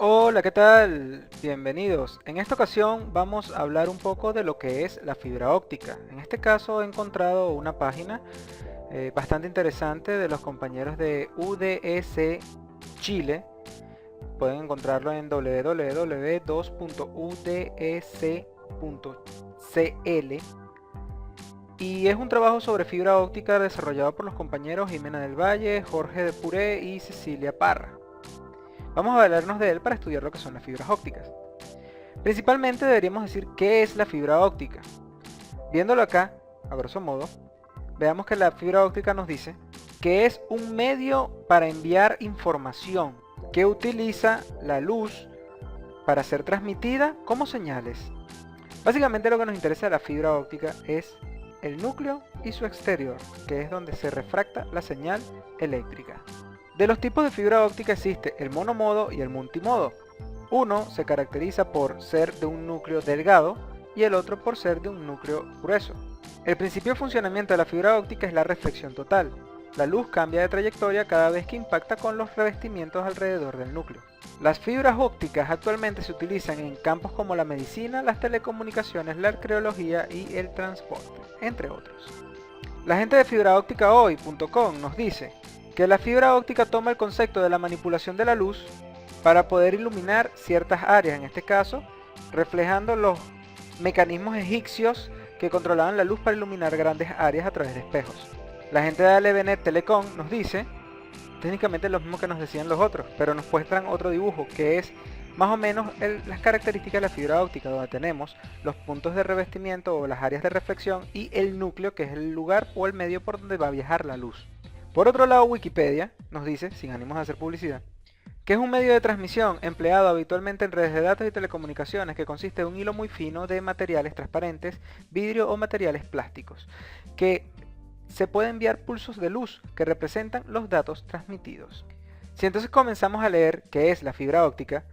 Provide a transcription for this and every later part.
Hola, ¿qué tal? Bienvenidos. En esta ocasión vamos a hablar un poco de lo que es la fibra óptica. En este caso he encontrado una página bastante interesante de los compañeros de UDS Chile. Pueden encontrarlo en www.uds.cl y es un trabajo sobre fibra óptica desarrollado por los compañeros Jimena del Valle, Jorge de Puré y Cecilia Parra. Vamos a valernos de él para estudiar lo que son las fibras ópticas. Principalmente deberíamos decir qué es la fibra óptica. Viéndolo acá, a grosso modo, veamos que la fibra óptica nos dice que es un medio para enviar información que utiliza la luz para ser transmitida como señales. Básicamente lo que nos interesa de la fibra óptica es el núcleo y su exterior, que es donde se refracta la señal eléctrica. De los tipos de fibra óptica existe el monomodo y el multimodo. Uno se caracteriza por ser de un núcleo delgado y el otro por ser de un núcleo grueso. El principio de funcionamiento de la fibra óptica es la reflexión total. La luz cambia de trayectoria cada vez que impacta con los revestimientos alrededor del núcleo. Las fibras ópticas actualmente se utilizan en campos como la medicina, las telecomunicaciones, la arqueología y el transporte, entre otros. La gente de fibraopticahoy.com nos dice que la fibra óptica toma el concepto de la manipulación de la luz para poder iluminar ciertas áreas, en este caso reflejando los mecanismos egipcios que controlaban la luz para iluminar grandes áreas a través de espejos. La gente de Alevenet Telecom nos dice técnicamente lo mismo que nos decían los otros, pero nos muestran otro dibujo que es más o menos las características de la fibra óptica, donde tenemos los puntos de revestimiento o las áreas de reflexión y el núcleo, que es el lugar o el medio por donde va a viajar la luz. Por otro lado, Wikipedia nos dice, sin ánimos de hacer publicidad, que es un medio de transmisión empleado habitualmente en redes de datos y telecomunicaciones que consiste en un hilo muy fino de materiales transparentes, vidrio o materiales plásticos, que se puede enviar pulsos de luz que representan los datos transmitidos. Si entonces comenzamos a leer qué es la fibra óptica,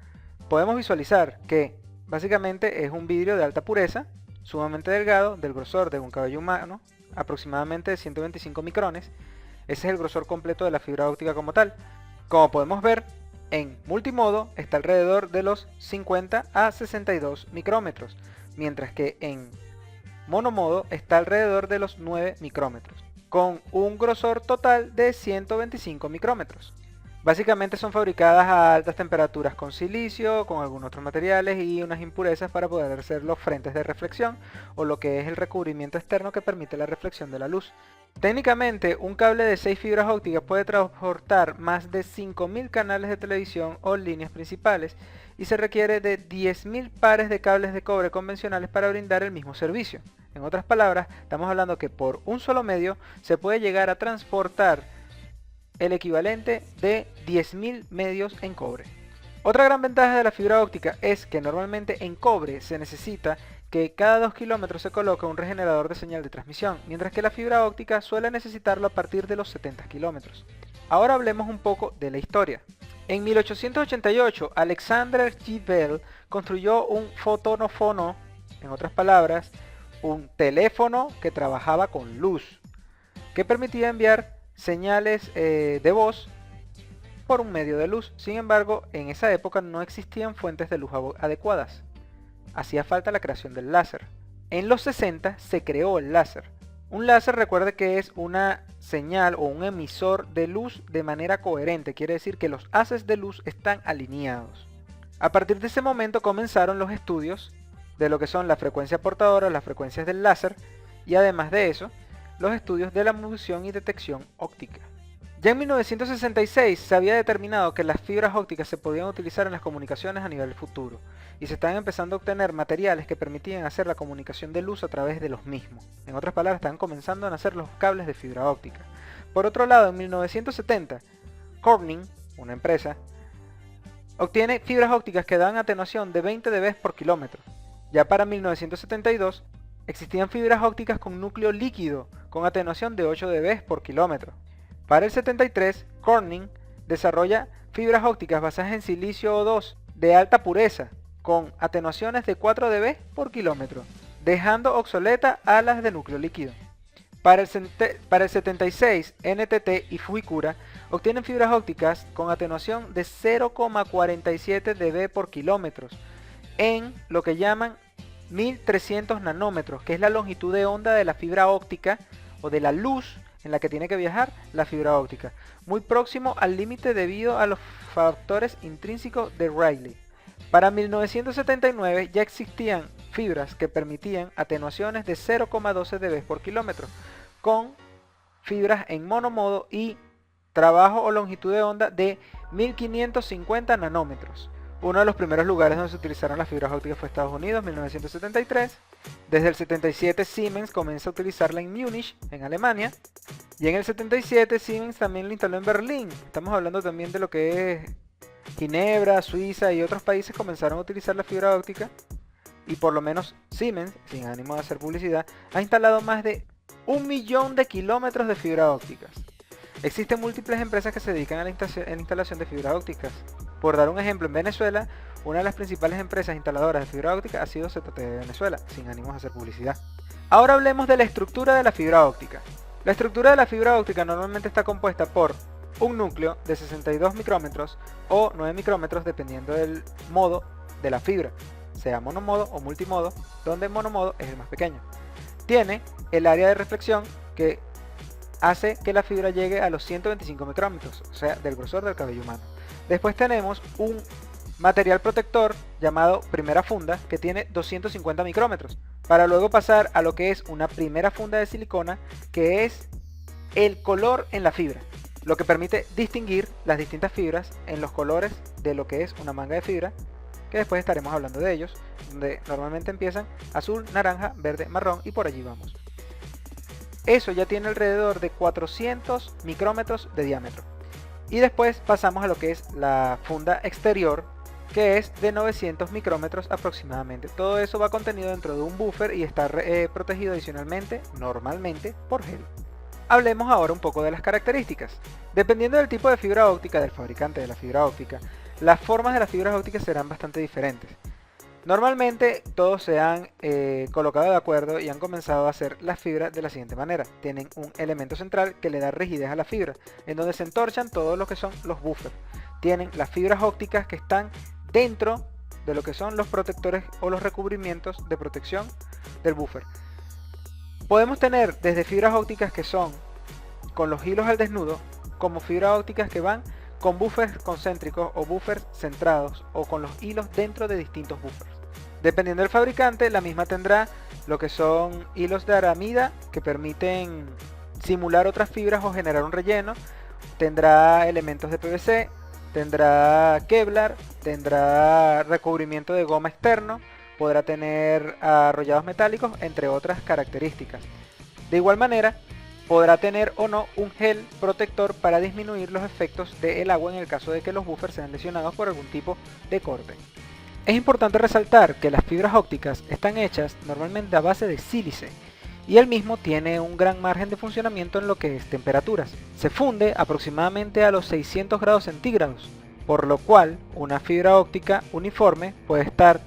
podemos visualizar que básicamente es un vidrio de alta pureza, sumamente delgado, del grosor de un cabello humano, aproximadamente de 125 micrones. Ese es el grosor completo de la fibra óptica como tal. Como podemos ver, en multimodo está alrededor de los 50 a 62 micrómetros, mientras que en monomodo está alrededor de los 9 micrómetros, con un grosor total de 125 micrómetros. Básicamente son fabricadas a altas temperaturas con silicio, con algunos otros materiales y unas impurezas para poder hacer los frentes de reflexión o lo que es el recubrimiento externo que permite la reflexión de la luz. Técnicamente, un cable de 6 fibras ópticas puede transportar más de 5000 canales de televisión o líneas principales y se requiere de 10.000 pares de cables de cobre convencionales para brindar el mismo servicio. En otras palabras, estamos hablando que por un solo medio se puede llegar a transportar el equivalente de 10.000 medios en cobre. Otra gran ventaja de la fibra óptica es que normalmente en cobre se necesita que cada 2 kilómetros se coloca un regenerador de señal de transmisión, mientras que la fibra óptica suele necesitarlo a partir de los 70 kilómetros. Ahora hablemos un poco de la historia. En 1888, Alexander G. Bell construyó un fotófono, en otras palabras, un teléfono que trabajaba con luz, que permitía enviar señales de voz por un medio de luz. Sin embargo, en esa época no existían fuentes de luz adecuadas. Hacía falta la creación del láser. En los 60 se creó el láser. Un láser, recuerde que es una señal o un emisor de luz de manera coherente, quiere decir que los haces de luz están alineados. A partir de ese momento comenzaron los estudios de lo que son la frecuencia portadora, las frecuencias del láser y además de eso, los estudios de la emisión y detección óptica. Ya en 1966 se había determinado que las fibras ópticas se podían utilizar en las comunicaciones a nivel futuro y se estaban empezando a obtener materiales que permitían hacer la comunicación de luz a través de los mismos. En otras palabras, estaban comenzando a nacer los cables de fibra óptica. Por otro lado, en 1970, Corning, una empresa, obtiene fibras ópticas que dan atenuación de 20 dB por kilómetro. Ya para 1972, existían fibras ópticas con núcleo líquido con atenuación de 8 dB por kilómetro. Para el 73, Corning desarrolla fibras ópticas basadas en silicio O2 de alta pureza con atenuaciones de 4 dB por kilómetro, dejando obsoleta a las de núcleo líquido. Para el 76, NTT y Fujikura obtienen fibras ópticas con atenuación de 0,47 dB por kilómetros en lo que llaman 1300 nanómetros, que es la longitud de onda de la fibra óptica o de la luz en la que tiene que viajar la fibra óptica, muy próximo al límite debido a los factores intrínsecos de Rayleigh. Para 1979 ya existían fibras que permitían atenuaciones de 0,12 dB por kilómetro, con fibras en monomodo y trabajo o longitud de onda de 1550 nanómetros. Uno de los primeros lugares donde se utilizaron las fibras ópticas fue Estados Unidos, 1973. Desde el 77 Siemens comienza a utilizarla en Múnich, en Alemania. Y en el 77 Siemens también la instaló en Berlín. Estamos hablando también de lo que es Ginebra, Suiza y otros países comenzaron a utilizar la fibra óptica. Y por lo menos Siemens, sin ánimo de hacer publicidad, ha instalado más de 1 millón de kilómetros de fibra ópticas. Existen múltiples empresas que se dedican a la instalación de fibra ópticas. Por dar un ejemplo, en Venezuela, una de las principales empresas instaladoras de fibra óptica ha sido ZTE de Venezuela, sin ánimos de hacer publicidad. Ahora hablemos de la estructura de la fibra óptica. La estructura de la fibra óptica normalmente está compuesta por un núcleo de 62 micrómetros o 9 micrómetros dependiendo del modo de la fibra, sea monomodo o multimodo, donde monomodo es el más pequeño. Tiene el área de reflexión que hace que la fibra llegue a los 125 micrómetros, o sea, del grosor del cabello humano. Después tenemos un material protector llamado primera funda que tiene 250 micrómetros, para luego pasar a lo que es una primera funda de silicona, que es el color en la fibra, lo que permite distinguir las distintas fibras en los colores de lo que es una manga de fibra, que después estaremos hablando de ellos, donde normalmente empiezan azul, naranja, verde, marrón y por allí vamos. Eso ya tiene alrededor de 400 micrómetros de diámetro. Y después pasamos a lo que es la funda exterior, que es de 900 micrómetros aproximadamente. Todo eso va contenido dentro de un buffer y está protegido adicionalmente, normalmente, por gel. Hablemos ahora un poco de las características. Dependiendo del tipo de fibra óptica del fabricante de la fibra óptica, las formas de las fibras ópticas serán bastante diferentes. Normalmente todos se han colocado de acuerdo y han comenzado a hacer las fibras de la siguiente manera. Tienen un elemento central que le da rigidez a la fibra, en donde se entorchan todo lo que son los buffers. Tienen las fibras ópticas que están dentro de lo que son los protectores o los recubrimientos de protección del buffer. Podemos tener desde fibras ópticas que son con los hilos al desnudo, como fibras ópticas que van con buffers concéntricos o buffers centrados o con los hilos dentro de distintos buffers. Dependiendo del fabricante, la misma tendrá lo que son hilos de aramida que permiten simular otras fibras o generar un relleno, tendrá elementos de PVC, tendrá Kevlar, tendrá recubrimiento de goma externo, podrá tener arrollados metálicos, entre otras características. De igual manera, podrá tener o no un gel protector para disminuir los efectos del agua en el caso de que los buffers sean lesionados por algún tipo de corte. Es importante resaltar que las fibras ópticas están hechas normalmente a base de sílice y el mismo tiene un gran margen de funcionamiento en lo que es temperaturas. Se funde aproximadamente a los 600 grados centígrados, por lo cual una fibra óptica uniforme puede estar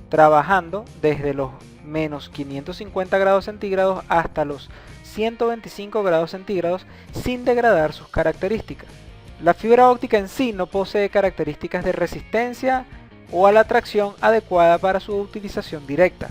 trabajando desde los menos 550 grados centígrados hasta los 125 grados centígrados sin degradar sus características. La fibra óptica en sí no posee características de resistencia o a la tracción adecuada para su utilización directa.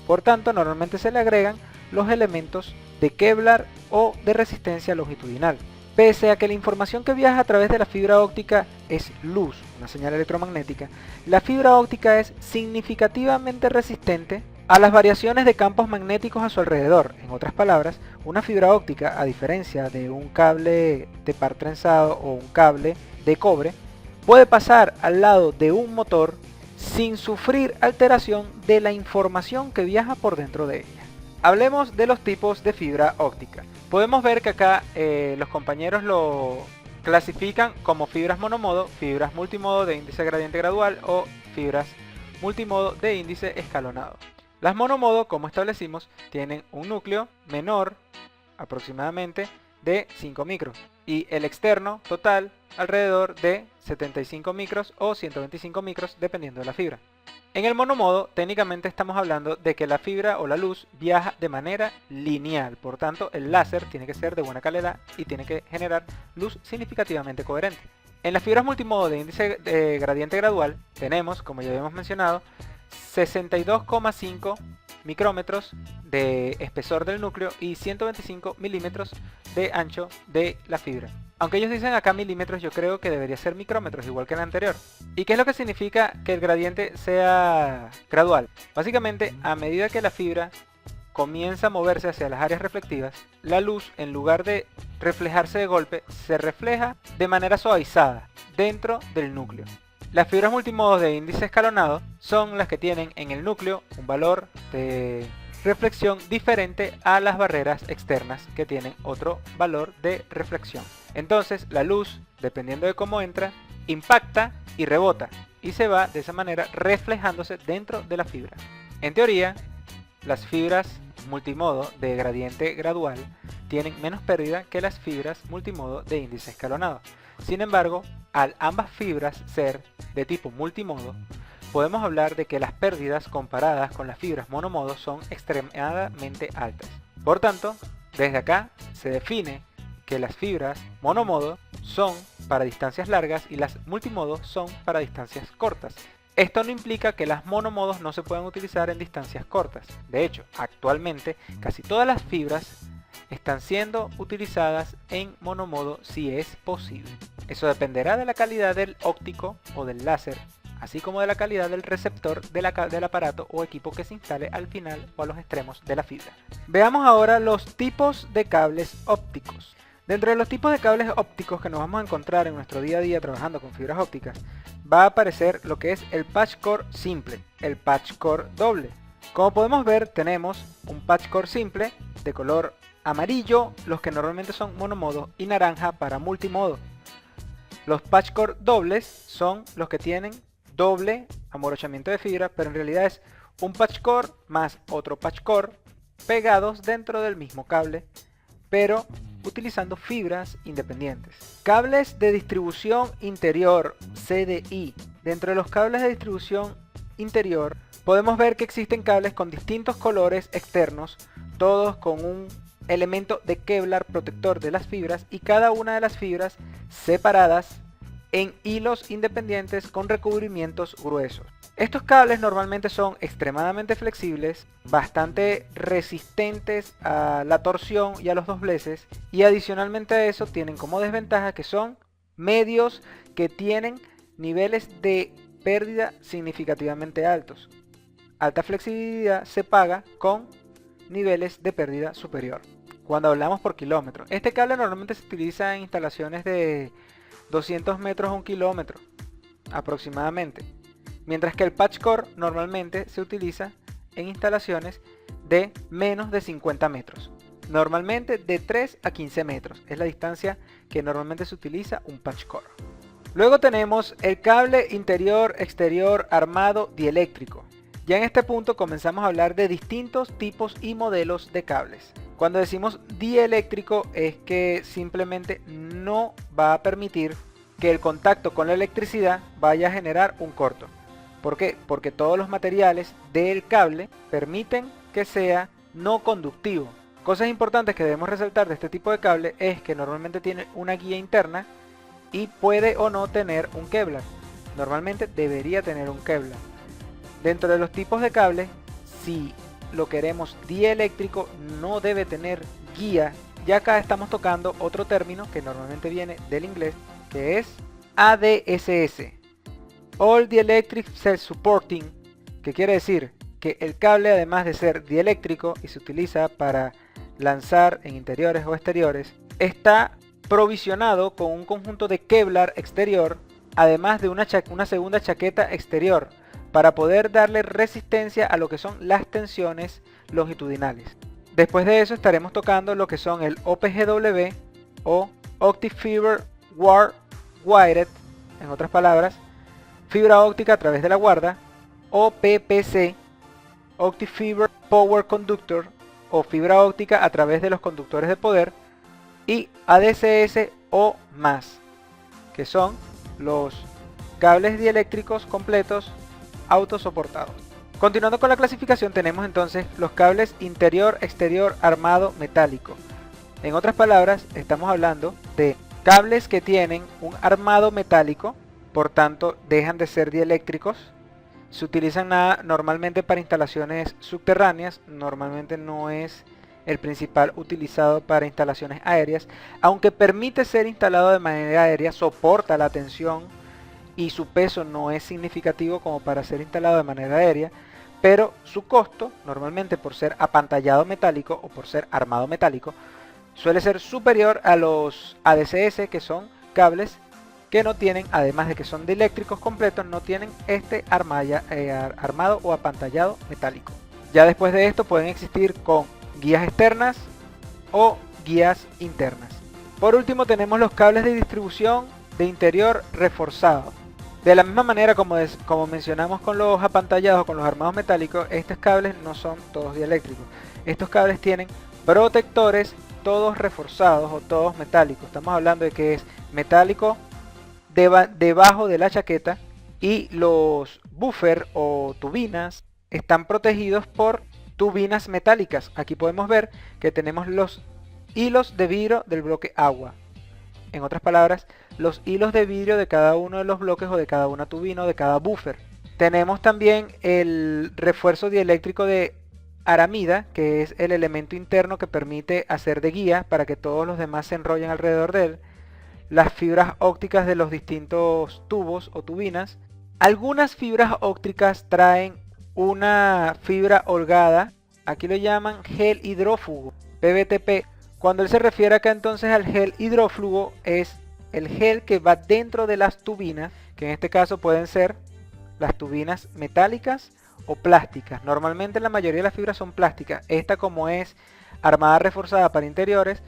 Por tanto, normalmente se le agregan los elementos de Kevlar o de resistencia longitudinal. Pese a que la información que viaja a través de la fibra óptica es luz, una señal electromagnética, la fibra óptica es significativamente resistente a las variaciones de campos magnéticos a su alrededor. En otras palabras, una fibra óptica, a diferencia de un cable de par trenzado o un cable de cobre, puede pasar al lado de un motor sin sufrir alteración de la información que viaja por dentro de ella. Hablemos de los tipos de fibra óptica. Podemos ver que acá los compañeros lo clasifican como fibras monomodo, fibras multimodo de índice gradiente gradual o fibras multimodo de índice escalonado. Las monomodo, como establecimos, tienen un núcleo menor aproximadamente de 5 micros y el externo total alrededor de 75 micros o 125 micros dependiendo de la fibra. En el monomodo, técnicamente estamos hablando de que la fibra o la luz viaja de manera lineal, por tanto el láser tiene que ser de buena calidad y tiene que generar luz significativamente coherente. En las fibras multimodo de índice de gradiente gradual tenemos, como ya habíamos mencionado, 62,5 micrómetros de espesor del núcleo y 125 milímetros de ancho de la fibra. Aunque ellos dicen acá milímetros, yo creo que debería ser micrómetros, igual que en el anterior. ¿Y qué es lo que significa que el gradiente sea gradual? Básicamente, a medida que la fibra comienza a moverse hacia las áreas reflectivas, la luz, en lugar de reflejarse de golpe, se refleja de manera suavizada dentro del núcleo. Las fibras multimodo de índice escalonado son las que tienen en el núcleo un valor de reflexión diferente a las barreras externas, que tienen otro valor de reflexión. Entonces la luz, dependiendo de cómo entra, impacta y rebota, y se va de esa manera reflejándose dentro de la fibra. En teoría, las fibras multimodo de gradiente gradual tienen menos pérdida que las fibras multimodo de índice escalonado. Sin embargo, al ambas fibras ser de tipo multimodo, podemos hablar de que las pérdidas comparadas con las fibras monomodo son extremadamente altas. Por tanto, desde acá se define que las fibras monomodo son para distancias largas y las multimodo son para distancias cortas. Esto no implica que las monomodos no se puedan utilizar en distancias cortas. De hecho, actualmente casi todas las fibras están siendo utilizadas en monomodo si es posible. Eso dependerá de la calidad del óptico o del láser, así como de la calidad del receptor del aparato o equipo que se instale al final o a los extremos de la fibra. Veamos ahora los tipos de cables ópticos. Dentro de los tipos de cables ópticos que nos vamos a encontrar en nuestro día a día trabajando con fibras ópticas, va a aparecer lo que es el patch cord simple, el patch cord doble. Como podemos ver, tenemos un patch cord simple de color amarillo, los que normalmente son monomodo, y naranja para multimodo. Los patch cord dobles son los que tienen doble amorochamiento de fibra, pero en realidad es un patch cord más otro patch cord pegados dentro del mismo cable, pero utilizando fibras independientes. Cables de distribución interior, CDI. Dentro de los cables de distribución interior podemos ver que existen cables con distintos colores externos, todos con un elemento de Kevlar protector de las fibras, y cada una de las fibras separadas en hilos independientes con recubrimientos gruesos. Estos cables normalmente son extremadamente flexibles, bastante resistentes a la torsión y a los dobleces, y adicionalmente a eso tienen como desventaja que son medios que tienen niveles de pérdida significativamente altos. Alta flexibilidad se paga con niveles de pérdida superior. Cuando hablamos por kilómetro, este cable normalmente se utiliza en instalaciones de 200 metros a 1 kilómetro aproximadamente, mientras que el patch cord normalmente se utiliza en instalaciones de menos de 50 metros, normalmente de 3 a 15 metros, es la distancia que normalmente se utiliza un patch cord. Luego tenemos el cable interior exterior armado dieléctrico. Ya en este punto comenzamos a hablar de distintos tipos y modelos de cables. Cuando decimos dieléctrico es que simplemente no va a permitir que el contacto con la electricidad vaya a generar un corto. ¿Por qué? Porque todos los materiales del cable permiten que sea no conductivo. Cosas importantes que debemos resaltar de este tipo de cable es que normalmente tiene una guía interna y puede o no tener un Kevlar. Normalmente debería tener un Kevlar. Dentro de los tipos de cables, si lo queremos dieléctrico, no debe tener guía. Ya acá estamos tocando otro término que normalmente viene del inglés, que es ADSS, All Dielectric Self Supporting, que quiere decir que el cable, además de ser dieléctrico y se utiliza para lanzar en interiores o exteriores, está provisionado con un conjunto de Kevlar exterior, además de una segunda chaqueta exterior, para poder darle resistencia a lo que son las tensiones longitudinales. Después de eso estaremos tocando lo que son el OPGW o Optic Fiber Wire Wired, en otras palabras, fibra óptica a través de la guarda, o PPC, Optic Fiber Power Conductor, o fibra óptica a través de los conductores de poder, y ADSS o más, que son los cables dieléctricos completos autosoportados. Continuando con la clasificación, tenemos entonces los cables interior, exterior, armado, metálico. En otras palabras, estamos hablando de cables que tienen un armado metálico, por tanto dejan de ser dieléctricos. Se utilizan normalmente para instalaciones subterráneas, normalmente no es el principal utilizado para instalaciones aéreas, aunque permite ser instalado de manera aérea, soporta la tensión y su peso no es significativo como para ser instalado de manera aérea, pero su costo, normalmente por ser apantallado metálico o por ser armado metálico, suele ser superior a los ADCS, que son cables que no tienen, además de que son dieléctricos completos, no tienen este armado o apantallado metálico. Ya después de esto pueden existir con guías externas o guías internas. Por último tenemos los cables de distribución de interior reforzado. De la misma manera como mencionamos con los apantallados o con los armados metálicos, estos cables no son todos dieléctricos. Estos cables tienen protectores todos reforzados o todos metálicos. Estamos hablando de que es metálico debajo de la chaqueta, y los buffer o tubinas están protegidos por tubinas metálicas. Aquí podemos ver que tenemos los hilos de vidrio del bloque agua. En otras palabras, los hilos de vidrio de cada uno de los bloques o de cada una turbina o de cada buffer. Tenemos también el refuerzo dieléctrico de aramida, que es el elemento interno que permite hacer de guía para que todos los demás se enrollen alrededor de él. Las fibras ópticas de los distintos tubos o tubinas. Algunas fibras ópticas traen una fibra holgada, aquí lo llaman gel hidrófugo, PBTP. Cuando él se refiere acá entonces al gel hidrófugo, es el gel que va dentro de las tubinas, que en este caso pueden ser las tubinas metálicas o plásticas. Normalmente la mayoría de las fibras son plásticas. Esta, como es armada reforzada para interiores,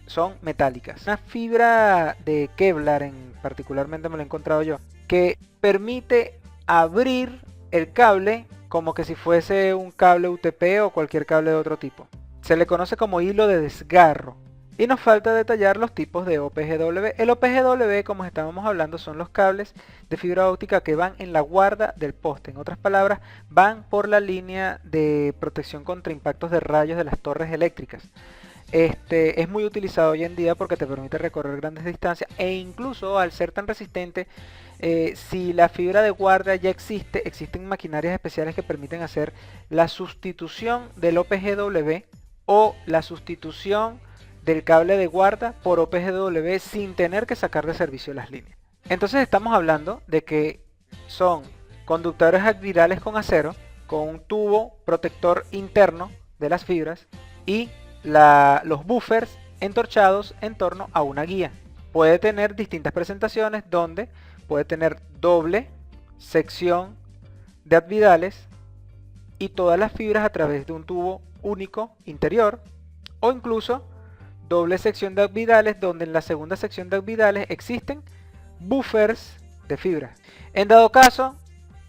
son metálicas. Una fibra de Kevlar, particularmente me lo he encontrado yo, que permite abrir el cable como que si fuese un cable UTP o cualquier cable de otro tipo. Se le conoce como hilo de desgarro. Y nos falta detallar los tipos de OPGW. El OPGW, como estábamos hablando, son los cables de fibra óptica que van en la guarda del poste. En otras palabras, van por la línea de protección contra impactos de rayos de las torres eléctricas. Es muy utilizado hoy en día porque te permite recorrer grandes distancias, e incluso al ser tan resistente, si la fibra de guardia ya existen maquinarias especiales que permiten hacer la sustitución del OPGW o la sustitución del cable de guarda por OPGW sin tener que sacar de servicio las líneas. Entonces estamos hablando de que son conductores advirales con acero, con un tubo protector interno de las fibras y los buffers entorchados en torno a una guía. Puede tener distintas presentaciones donde puede tener doble sección de advidales y todas las fibras a través de un tubo único interior, o incluso doble sección de advidales donde en la segunda sección de advidales existen buffers de fibras. En dado caso,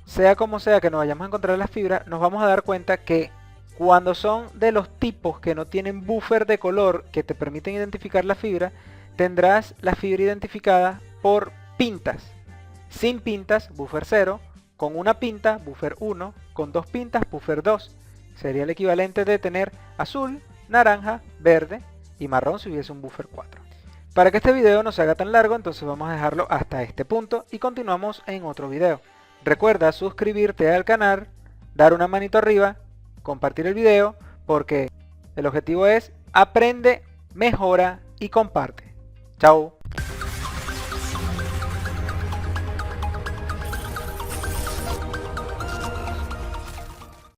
sea como sea que nos vayamos a encontrar las fibras, nos vamos a dar cuenta que cuando son de los tipos que no tienen buffer de color que te permiten identificar la fibra, tendrás la fibra identificada por pintas. Sin pintas, buffer 0, con una pinta, buffer 1, con dos pintas, buffer 2. Sería el equivalente de tener azul, naranja, verde y marrón si hubiese un buffer 4. Para que este video no se haga tan largo, entonces vamos a dejarlo hasta este punto y continuamos en otro video. Recuerda suscribirte al canal, dar una manito arriba, compartir el video, porque el objetivo es aprende, mejora y comparte. Chao.